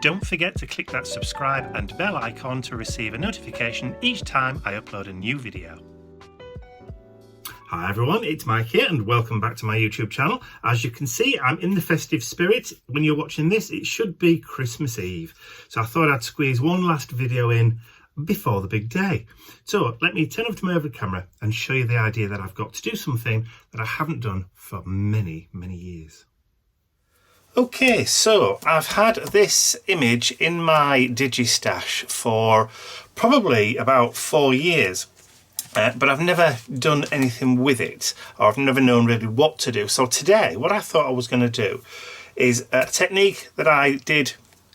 Don't forget to click that subscribe and bell icon to receive a notification each time I upload a new video. Hi everyone, it's Mike here and welcome back to my YouTube channel. As you can see, I'm in the festive spirit. When you're watching this, it should be Christmas Eve. So I thought I'd squeeze one last video in before the big day. So let me turn over to my overhead camera and show you the idea that I've got to do something that I haven't done for many years. Okay, so I've had this image in my DigiStash for probably about 4 years. But I've never done anything with it, or I've never known really what to do. So today, what I thought I was going to do is a technique that I did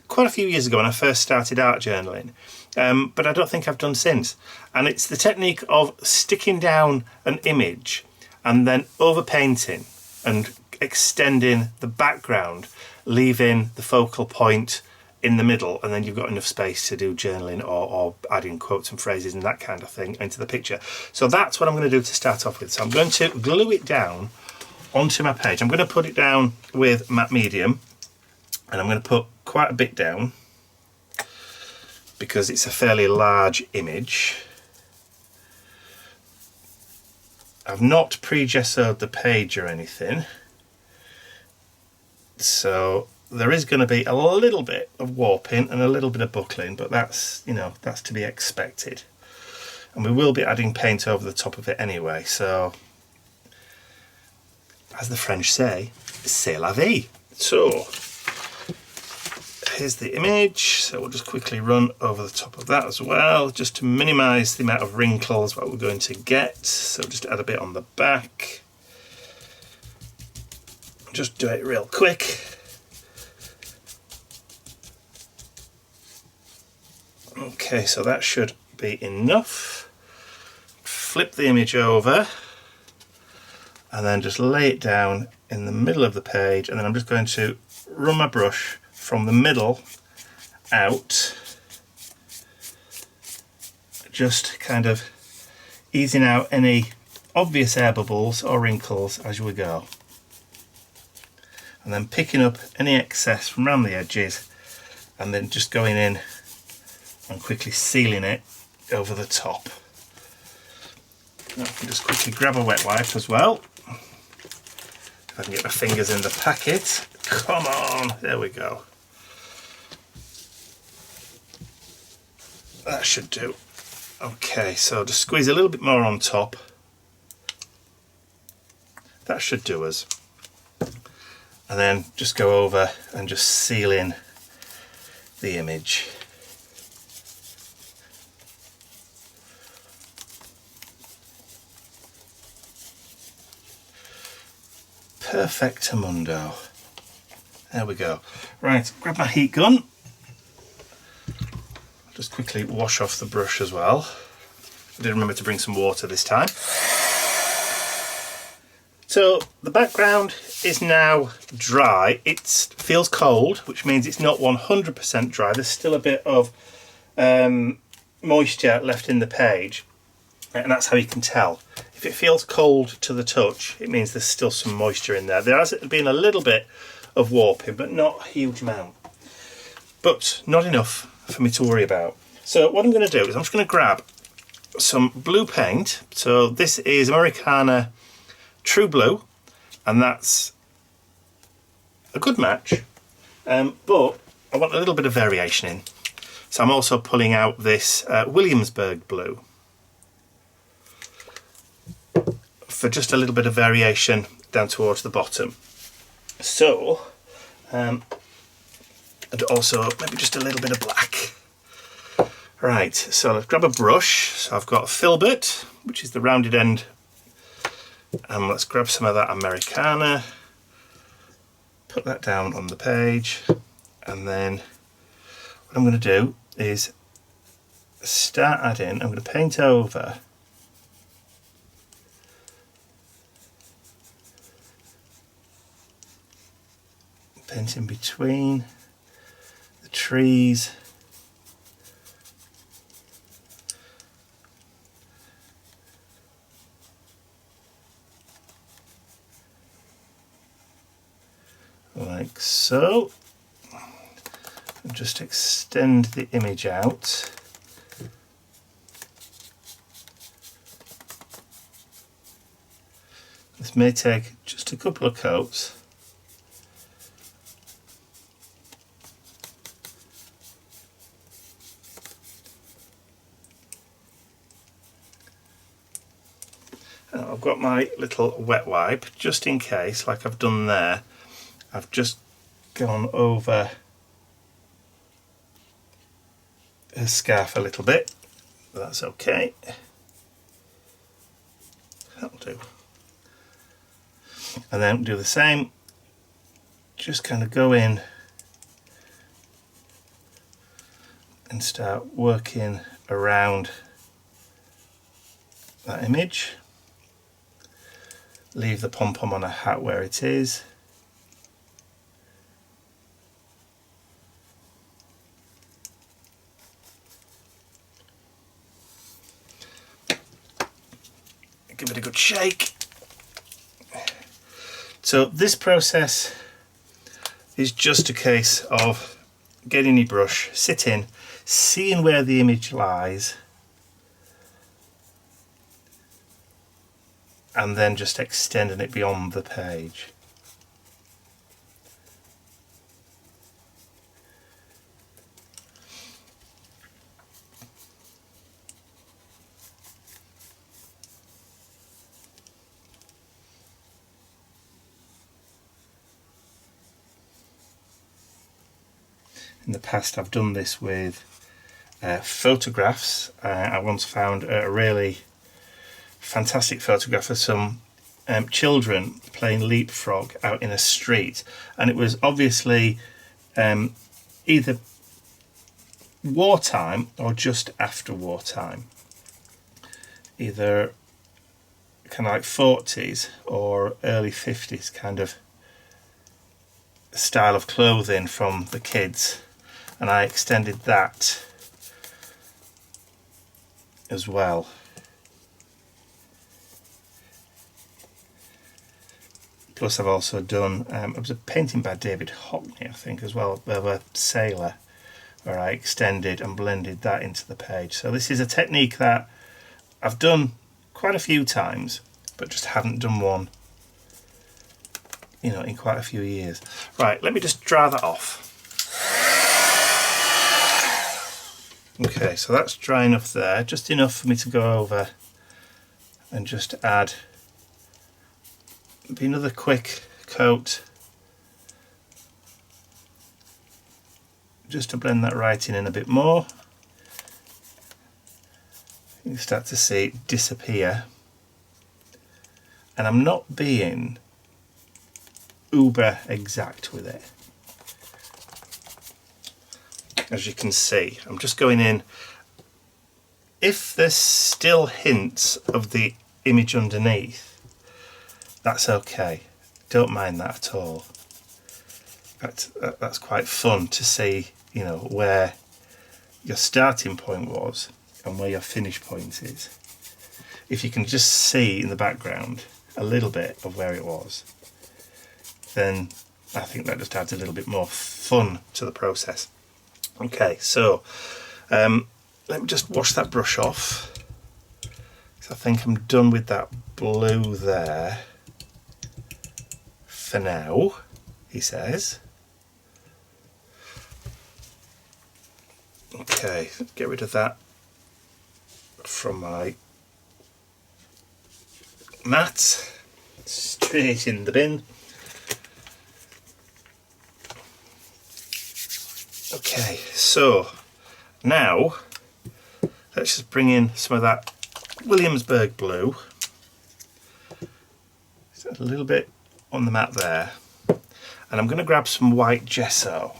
quite a few years ago when I first started art journaling, but I don't think I've done since. And it's the technique of sticking down an image and then overpainting and extending the background, leaving the focal point in the middle, and then you've got enough space to do journaling or adding quotes and phrases and that kind of thing into the picture. So that's what I'm going to do to start off with. So I'm going to glue it down onto my page. I'm going to put it down with matte medium, and I'm going to put quite a bit down because it's a fairly large image. I've not pre-gessoed the page or anything, so there is going to be a little bit of warping and a little bit of buckling, but that's, you know, that's to be expected. And we will be adding paint over the top of it anyway, so as the French say, c'est la vie. So here's the image, so we'll just quickly run over the top of that as well, just to minimise the amount of wrinkles what we're going to get. So just add a bit on the back. Just do it real quick. Okay, so that should be enough. Flip the image over and then just lay it down in the middle of the page, and then I'm just going to run my brush from the middle out, just kind of easing out any obvious air bubbles or wrinkles as we go, and then picking up any excess from around the edges and then just going in and quickly sealing it over the top. Now I can just quickly grab a wet wipe as well. If I can get my fingers in the packet. Come on, there we go. That should do. Okay, so just squeeze a little bit more on top. That should do us. And then just go over and just seal in the image. Perfectamundo. There we go. Right, grab my heat gun. Just quickly wash off the brush as well. I did remember to bring some water this time. So the background is now dry. It feels cold, which means it's not 100% dry. There's still a bit of moisture left in the page, and that's how you can tell. If it feels cold to the touch, it means there's still some moisture in there. There has been a little bit of warping, but not a huge amount. But not enough for me to worry about. So what I'm going to do is I'm just going to grab some blue paint. So this is Americana True Blue, and that's a good match. But I want a little bit of variation in. So I'm also pulling out this Williamsburg blue, for just a little bit of variation down towards the bottom. So, and also maybe just a little bit of black. Right, so let's grab a brush. So I've got Filbert, which is the rounded end, and let's grab some of that Americana, put that down on the page, and then what I'm going to do is start adding, I'm going to paint over in between the trees, like so. just extend the image out. This may take just a couple of coats. I've got my little wet wipe just in case, like I've done there. I've just gone over her scarf a little bit, but that's okay. That'll do. And then do the same, just kind of go in and start working around that image. Leave the pom-pom on a hat where it is. Give it a good shake. So this process is just a case of getting your brush, sitting, seeing where the image lies, and then just extending it beyond the page. In the past I've done this with photographs. I once found a really fantastic photograph of some children playing leapfrog out in a street, and it was obviously either wartime or just after wartime, either kind of like 40s or early 50s kind of style of clothing from the kids, and I extended that as well. Plus I've also done, it was a painting by David Hockney I think as well, of a sailor, where I extended and blended that into the page. So this is a technique that I've done quite a few times, but just haven't done one, you know, in quite a few years. Right, let me just dry that off. Okay, so that's dry enough there, just enough for me to go over and just add maybe another quick coat just to blend that writing in a bit more. You start to see it disappear, and I'm not being uber exact with it. As you can see, I'm just going in. If there's still hints of the image underneath, that's okay. Don't mind that at all. That's quite fun to see, you know, where your starting point was and where your finish point is. If you can just see in the background a little bit of where it was, then I think that just adds a little bit more fun to the process. Okay, so let me just wash that brush off, because I think I'm done with that blue there for now, he says. Okay, get rid of that from my mat, straight in the bin. Okay, so now let's just bring in some of that Williamsburg blue. So a little bit on the mat there, and I'm going to grab some white gesso.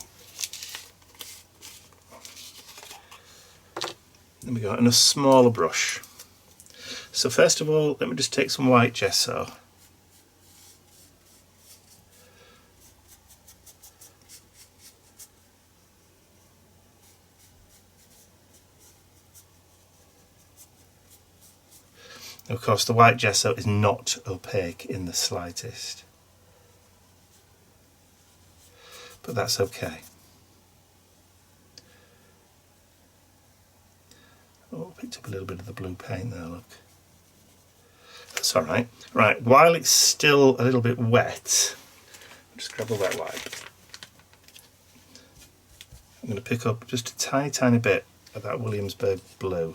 There we go, and a smaller brush. So first of all, let me just take some white gesso. Of course, the white gesso is not opaque in the slightest, but that's okay. Oh, picked up a little bit of the blue paint there, look. That's all right. Right, while it's still a little bit wet, just grab a wet wipe. I'm going to pick up just a tiny, tiny bit of that Williamsburg blue.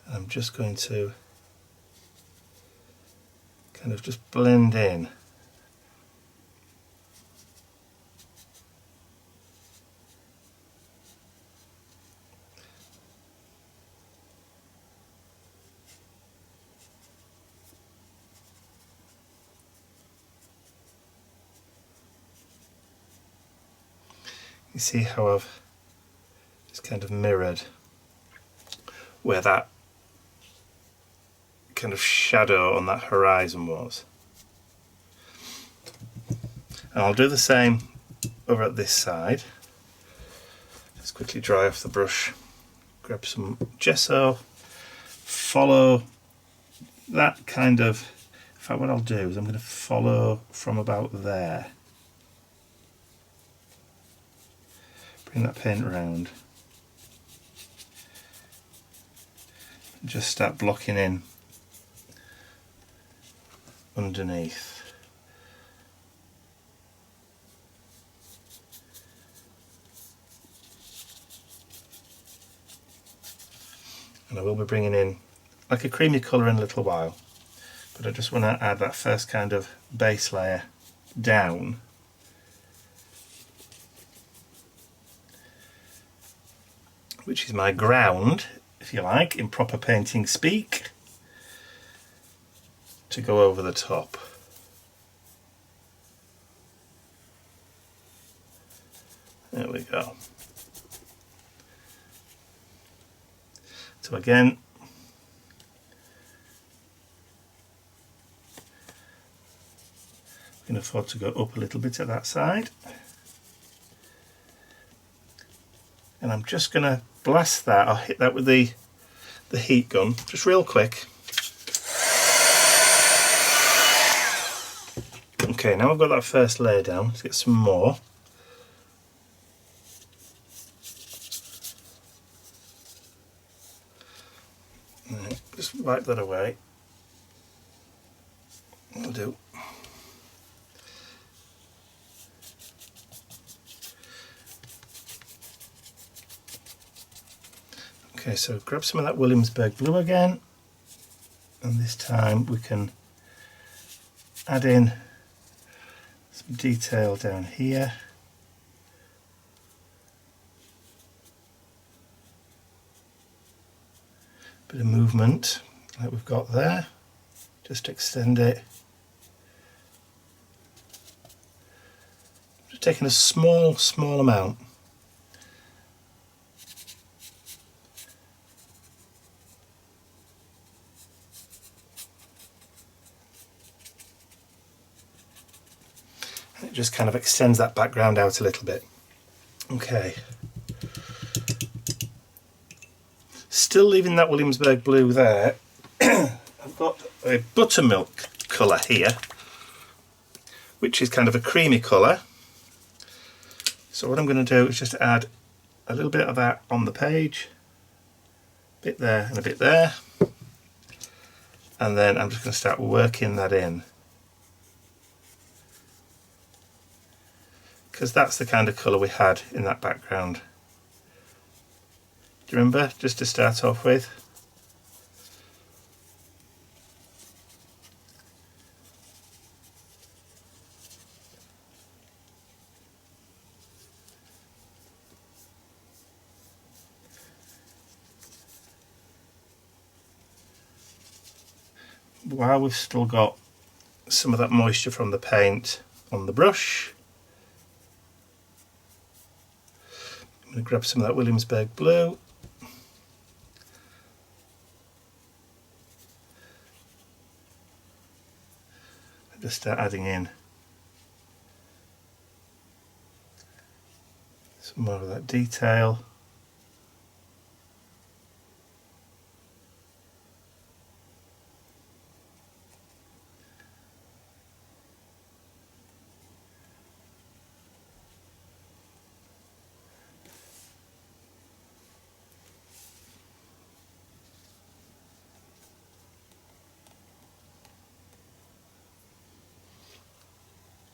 And I'm just going to kind of just blend in. You see how I've just kind of mirrored where that kind of shadow on that horizon was. And I'll do the same over at this side. Just quickly dry off the brush, grab some gesso, follow that kind of, in fact what I'll do is I'm going to follow from about there. Bring that paint around. Just start blocking in underneath. And I will be bringing in like a creamy colour in a little while, but I just want to add that first kind of base layer down. Which is my ground, if you like, in proper painting speak, to go over the top. There we go. So again, we can afford to go up a little bit at that side. And I'm just going to blast that. I'll hit that with the heat gun, just real quick. Okay, now I've got that first layer down. Let's get some more. Right, just wipe that away. That'll do. Okay, so grab some of that Williamsburg blue again, and this time we can add in some detail down here. Bit of movement like we've got there, just extend it. Just taking a small amount. It just kind of extends that background out a little bit. Okay. Still leaving that Williamsburg blue there. I've got a buttermilk colour here, which is kind of a creamy colour. So what I'm going to do is just add a little bit of that on the page, a bit there and a bit there, and then I'm just going to start working that in. Because that's the kind of colour we had in that background. Do you remember? Just to start off with. While we've still got some of that moisture from the paint on the brush, I'm going to grab some of that Williamsburg blue. And just start adding in some more of that detail.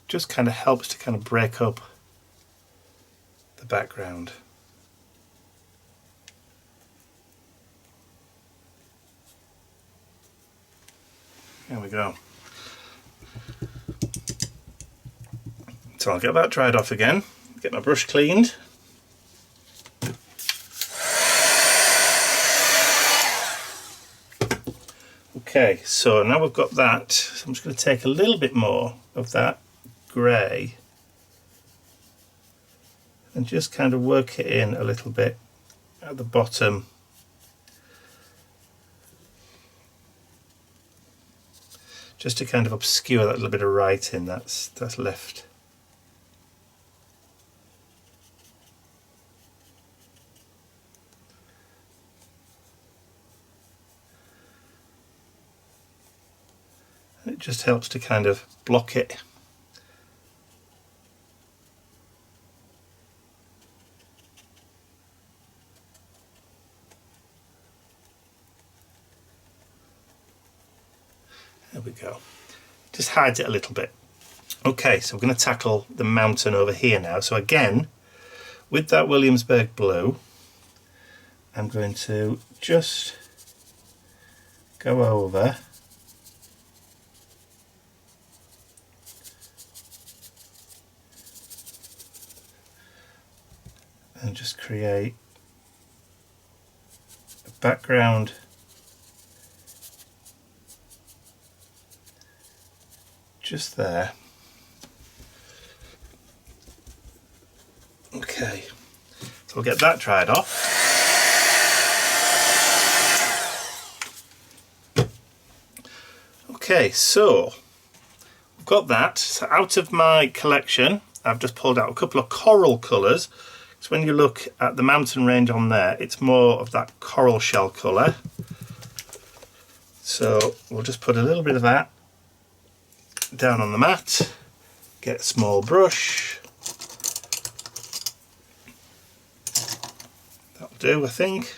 just kind of helps to kind of break up the background. There we go. So I'll get that dried off again, get my brush cleaned. Okay, so now we've got that, so I'm just going to take a little bit more of that grey and just kind of work it in a little bit at the bottom. Just to kind of obscure that little bit of writing that's left. It just helps to kind of block it. There we go. Just hides it a little bit. Okay, so we're going to tackle the mountain over here now. So again, with that Williamsburg blue, I'm going to just go over and just create a background just there. Okay, so we'll get that dried off. Okay, so we've got that. So out of my collection, I've just pulled out a couple of coral colours. So when you look at the mountain range on there, it's more of that coral shell colour. So we'll just put a little bit of that down on the mat, get a small brush. That'll do, I think.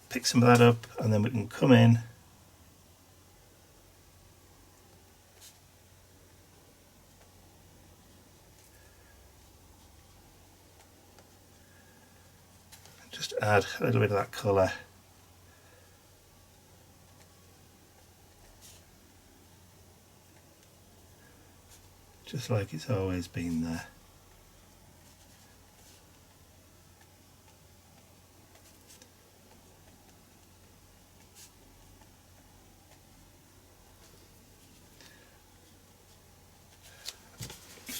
Pick some of that up and then we can come in just add a little bit of that colour. Just like it's always been there.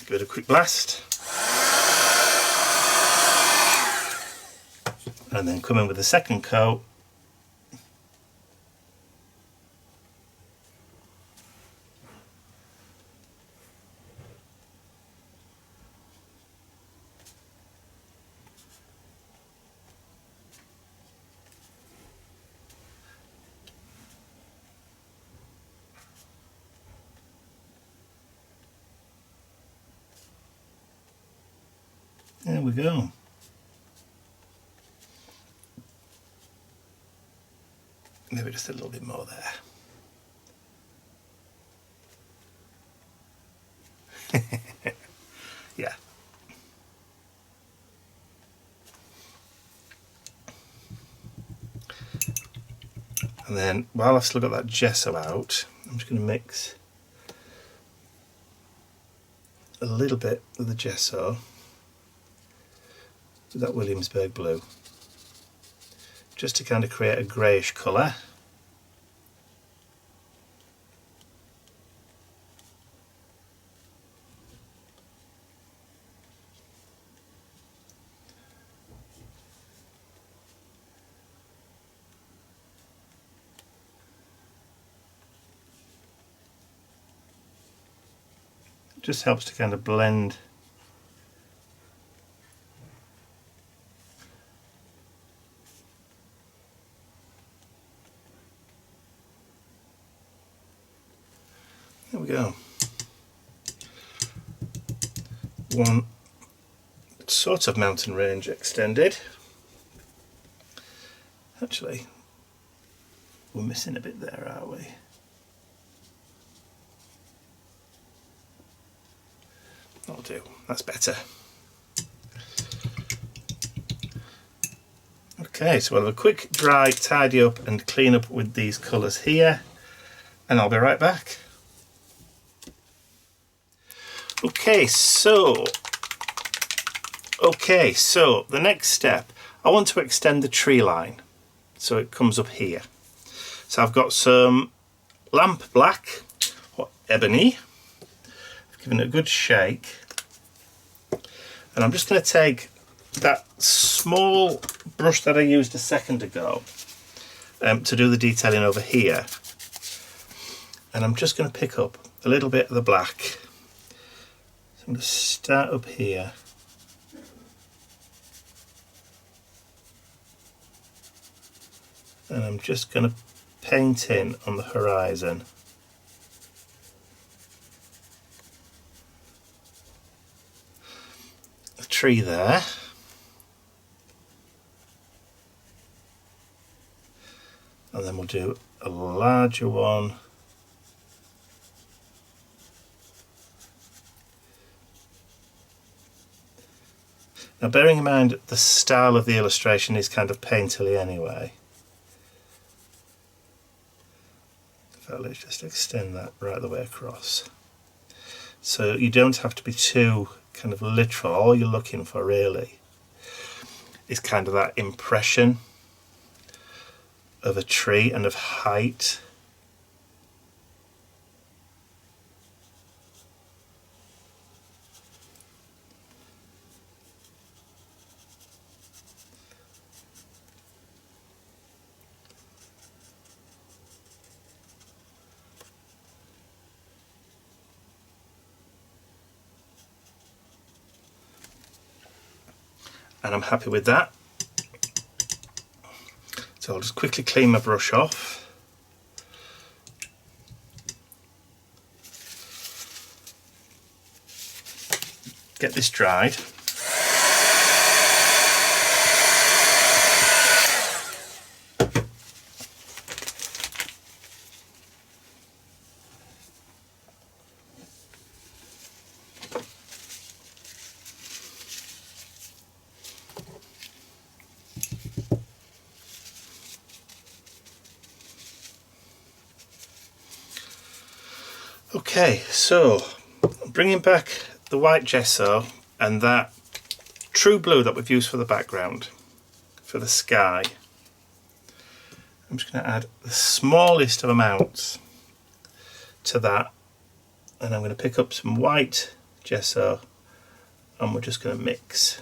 Give it a quick blast. And then come in with the second coat. There we go. Maybe just a little bit more there. Yeah. And then while I've still got that gesso out, I'm just going to mix a little bit of the gesso with that Williamsburg blue, just to kind of create a greyish colour. It just helps to kind of blend There we go. One sort of mountain range extended. Actually, we're missing a bit there, aren't we? That'll do, that's better. Okay, so we'll have a quick dry, tidy up and clean up with these colours here, and I'll be right back. Okay, so the next step, I want to extend the tree line so it comes up here. So I've got some lamp black or ebony. I've given it a good shake, and I'm just going to take that small brush that I used a second ago to do the detailing over here, and I'm just going to pick up a little bit of the black. So I'm going to start up here, and I'm just going to paint in on the horizon. The tree there. And then we'll do a larger one now, bearing in mind the style of the illustration is kind of painterly anyway. In fact, let's just extend that right the way across. So you don't have to be too kind of literal. All you're looking for really is kind of that impression of a tree and of height. And I'm happy with that. So I'll just quickly clean my brush off. Get this dried. Okay, so bringing back the white gesso and that true blue that we've used for the background, for the sky, I'm just going to add the smallest of amounts to that, and I'm going to pick up some white gesso and we're just going to mix.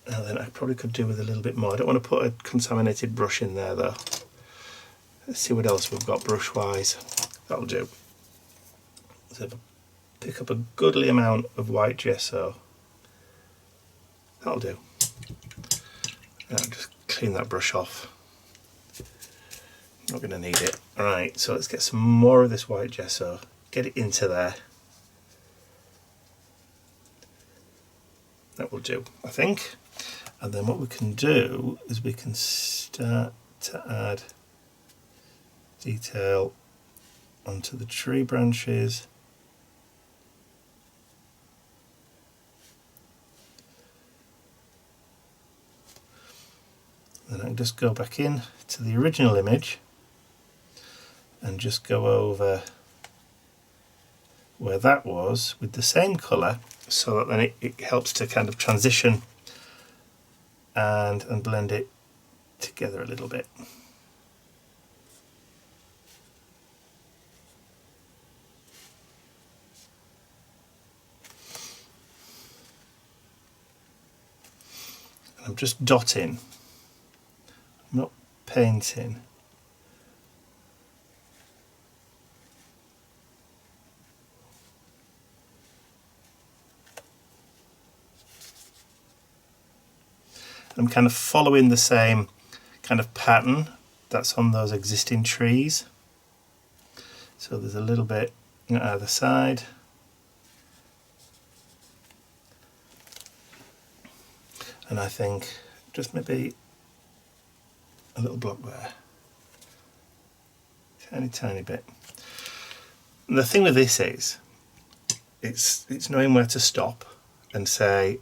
Now then, I probably could do with a little bit more. I don't want to put a contaminated brush in there though. Let's see what else we've got brush wise. That'll do. So pick up a goodly amount of white gesso. That'll do. Now just clean that brush off. Not going to need it. Alright, so let's get some more of this white gesso. Get it into there. That will do, I think. And then what we can do is we can start to add detail onto the tree branches. Then I can just go back in to the original image and just go over where that was with the same colour, so that then it helps to kind of transition and blend it together a little bit. I'm just dotting, I'm not painting. I'm kind of following the same kind of pattern that's on those existing trees. So there's a little bit on either side. And I think just maybe a little block there. Tiny bit. And the thing with this is it's knowing where to stop and say,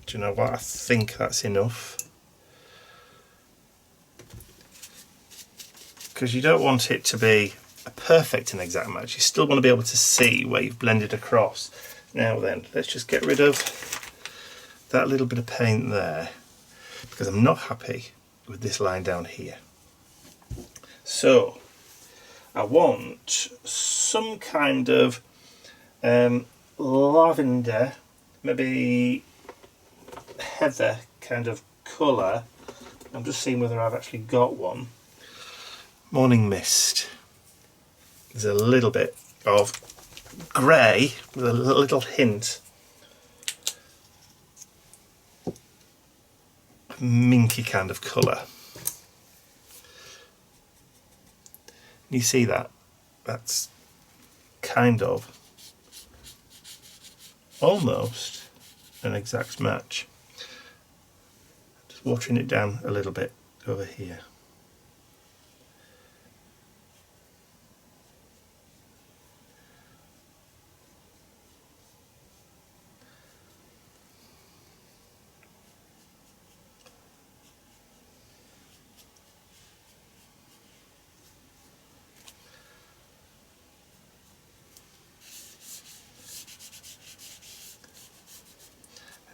do you know what, I think that's enough. Because you don't want it to be a perfect and exact match. You still want to be able to see where you've blended across. Now then, let's just get rid of that little bit of paint there, because I'm not happy with this line down here. So I want some kind of lavender, maybe heather kind of colour. I'm just seeing whether I've actually got one. Morning mist. There's a little bit of grey with a little hint of minky kind of colour. You see that? That's kind of almost an exact match. Just watering it down a little bit over here.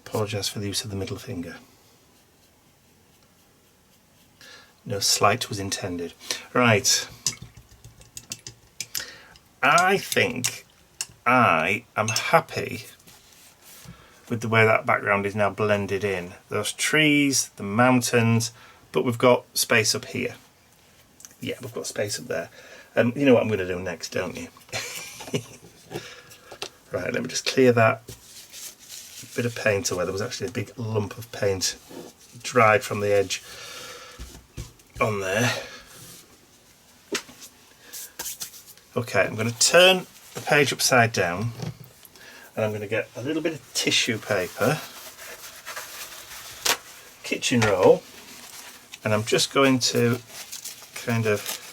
Apologise for the use of the middle finger. No slight was intended. Right. I think I am happy with the way that background is now blended in. Those trees, the mountains, but we've got space up here. Yeah, we've got space up there. You know what I'm going to do next, don't you? Right, let me just clear that bit of paint away. There was actually a big lump of paint dried from the edge on there. Okay, I'm going to turn the page upside down and I'm going to get a little bit of tissue paper, kitchen roll, and I'm just going to kind of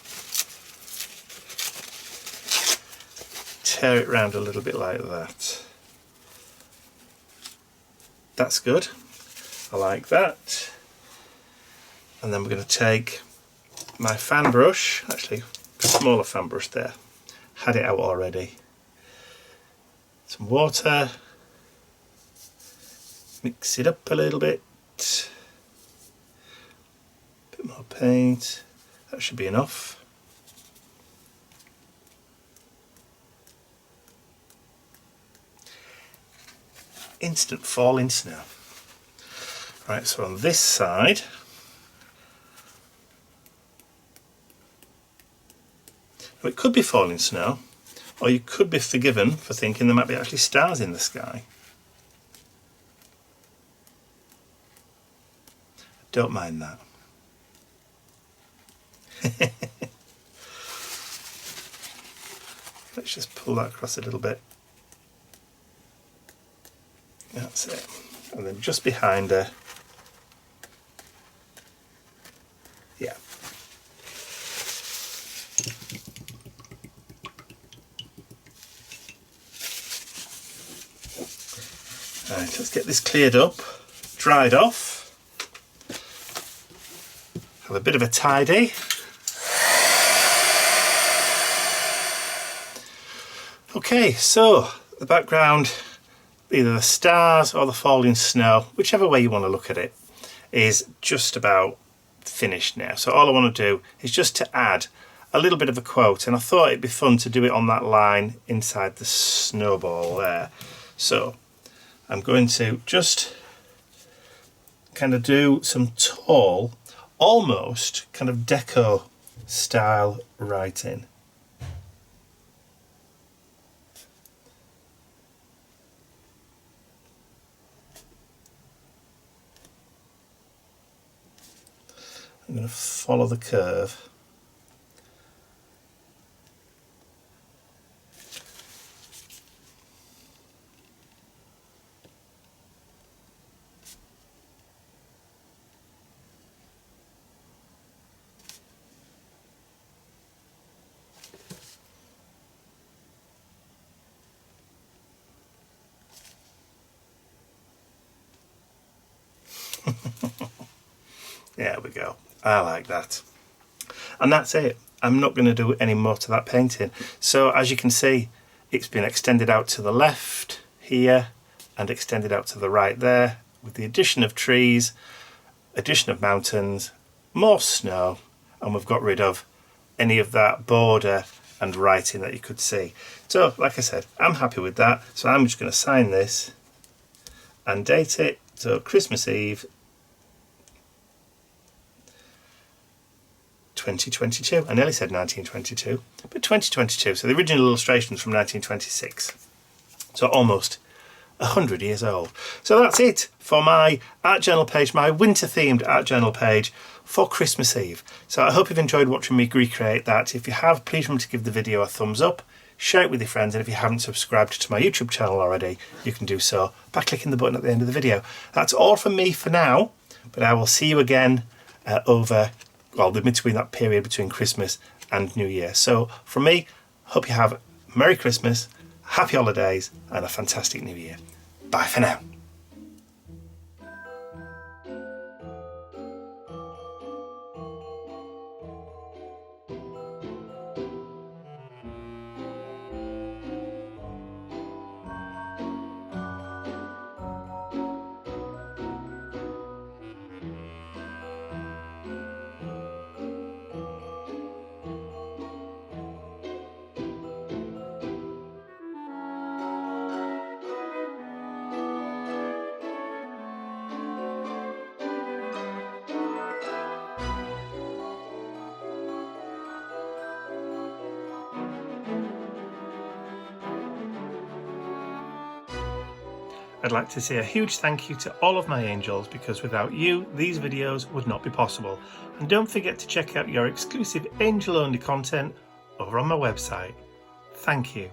tear it round a little bit like that. That's good. I like that. And then we're going to take my fan brush, actually a smaller fan brush there, had it out already. Some water, mix it up a little bit, bit more paint, that should be enough. Instant falling snow. Right, so on this side, well, it could be falling snow, or you could be forgiven for thinking there might be actually stars in the sky. Don't mind that. Let's just pull that across a little bit. That's it. And then just behind her, yeah. Right, let's get this cleared up, dried off, have a bit of a tidy. Okay, so the background, either the stars or the falling snow, whichever way you want to look at it, is just about finished now. So all I want to do is just to add a little bit of a quote, and I thought it'd be fun to do it on that line inside the snowball there. So I'm going to just kind of do some tall, almost kind of deco style writing. I'm going to follow the curve. There we go. I like that. And that's it. I'm not going to do any more to that painting. So as you can see, it's been extended out to the left here and extended out to the right there, with the addition of trees, addition of mountains, more snow, and we've got rid of any of that border and writing that you could see. So like I said, I'm happy with that. So I'm just going to sign this and date it. So Christmas Eve 2022. I nearly said 1922, but 2022. So the original illustration's from 1926. So almost 100 years old. So that's it for my art journal page, my winter themed art journal page for Christmas Eve. So I hope you've enjoyed watching me recreate that. If you have, please remember to give the video a thumbs up, share it with your friends, and if you haven't subscribed to my YouTube channel already, you can do so by clicking the button at the end of the video. That's all from me for now, but I will see you again between that period between Christmas and New Year. So from me, hope you have a Merry Christmas, Happy Holidays, and a fantastic New Year. Bye for now. I'd like to say a huge thank you to all of my angels, because without you, these videos would not be possible. And don't forget to check out your exclusive angel-only content over on my website. Thank you.